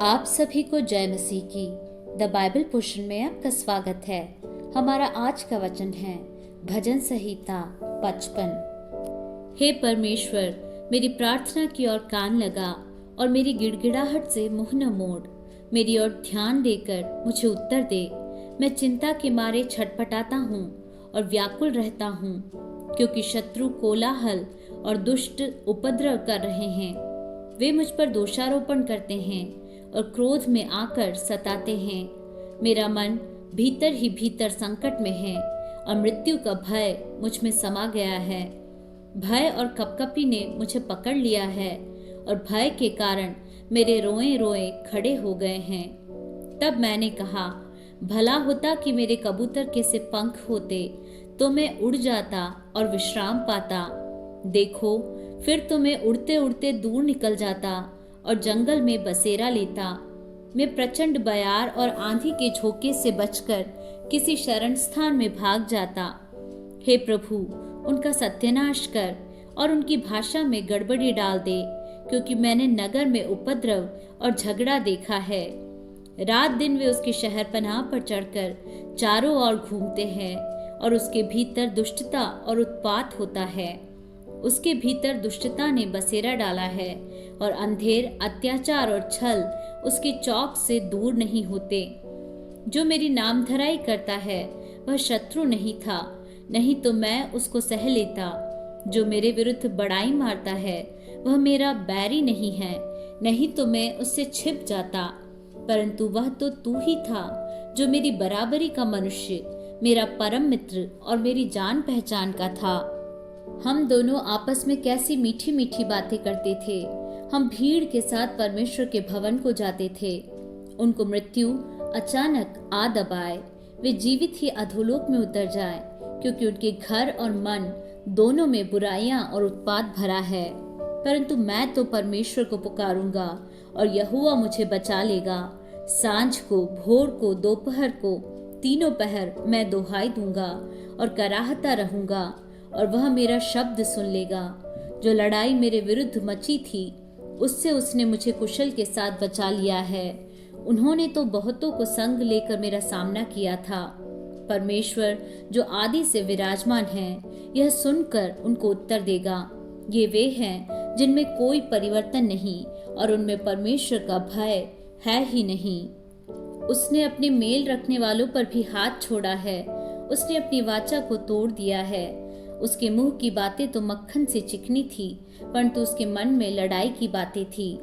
आप सभी को जय मसीह की द बाइबल पोर्शन में आपका स्वागत है। हमारा आज का वचन है भजन संहिता 55। हे परमेश्वर, मेरी प्रार्थना की ओर कान लगा और मेरी गिड़गिड़ाहट से मुंह न मोड़। मेरी ओर ध्यान देकर मुझे उत्तर दे। मैं चिंता के मारे छटपटाता हूँ और व्याकुल रहता हूँ, क्योंकि शत्रु कोलाहल और दुष्ट उपद्रव कर रहे हैं। वे मुझ पर दोषारोपण करते हैं और क्रोध में आकर सताते हैं। मेरा मन भीतर ही भीतर संकट में है और मृत्यु का भय मुझ में समा गया है। भय और कपकपी ने मुझे पकड़ लिया है और भय के कारण मेरे रोए रोए खड़े हो गए हैं। तब मैंने कहा, भला होता कि मेरे कबूतर के से पंख होते, तो मैं उड़ जाता और विश्राम पाता। देखो, फिर तो मैं उड़ते उड़ते दूर निकल जाता और जंगल में बसेरा लेता। मैं प्रचंड बयार और आंधी के झोंके से बचकर किसी शरण स्थान में भाग जाता। हे प्रभु, उनका सत्यानाश कर और उनकी भाषा में गड़बड़ी डाल दे, क्योंकि मैंने नगर में उपद्रव और झगड़ा देखा है। रात दिन वे उसकी शहरपनाह पर चढ़कर चारों ओर घूमते हैं और उसके भीतर दुष्टता और उत्पात होता है। उसके भीतर दुष्टता ने बसेरा डाला है और अंधेर, अत्याचार और छल उसकी चौक से दूर नहीं होते। जो मेरी नामधराई करता है वह शत्रु नहीं था, नहीं तो मैं उसको सह लेता। जो मेरे विरुद्ध बड़ाई मारता है वह मेरा बैरी नहीं है, नहीं तो मैं उससे छिप जाता। परंतु वह तो तू ही था, जो मेरी बराबरी का मनुष्य, मेरा परम मित्र और मेरी जान पहचान का था। हम दोनों आपस में कैसी मीठी मीठी बातें करते थे। हम भीड़ के साथ परमेश्वर के भवन को जाते थे। उनको मृत्यु अचानक आ दबाए, वे जीवित ही अधोलोक में उतर जाए, क्योंकि उनके घर और मन दोनों में बुराइयां और उत्पात भरा है। परंतु मैं तो परमेश्वर को पुकारूंगा और यहोवा मुझे बचा लेगा। सांझ को, भोर को, दोपहर को, तीनों पहर मैं दोहाई दूंगा और कराहता रहूंगा, और वह मेरा शब्द सुन लेगा। जो लड़ाई मेरे विरुद्ध मची थी, उससे उसने मुझे कुशल के साथ बचा लिया है। उन्होंने तो बहुतों को संग लेकर मेरा सामना किया था। परमेश्वर जो आदि से विराजमान है, यह सुनकर उनको उत्तर देगा। ये वे हैं जिनमें कोई परिवर्तन नहीं और उनमें परमेश्वर का भय है ही नहीं। उसने अपने मेल रखने वालों पर भी हाथ छोड़ा है। उसने अपनी वाचा को तोड़ दिया है। उसके मुंह की बातें तो मक्खन से चिकनी थी, परंतु उसके मन में लड़ाई की बातें थी।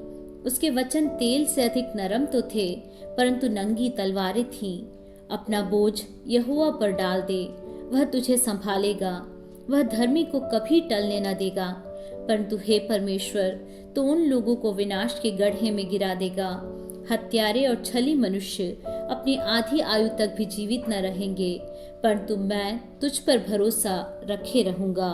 उसके वचन तेल से अधिक नरम तो थे, परंतु नंगी तलवारें थीं। अपना बोझ यहोवा पर डाल दे, वह तुझे संभालेगा। वह धर्मी को कभी टलने न देगा। परंतु हे परमेश्वर, तो उन लोगों को विनाश के गड्ढे में गिरा देगा। हत्यारे और छली मनुष्य अपनी आधी आयु तक भी जीवित न रहेंगे, परंतु मैं तुझ पर भरोसा रखे रहूंगा।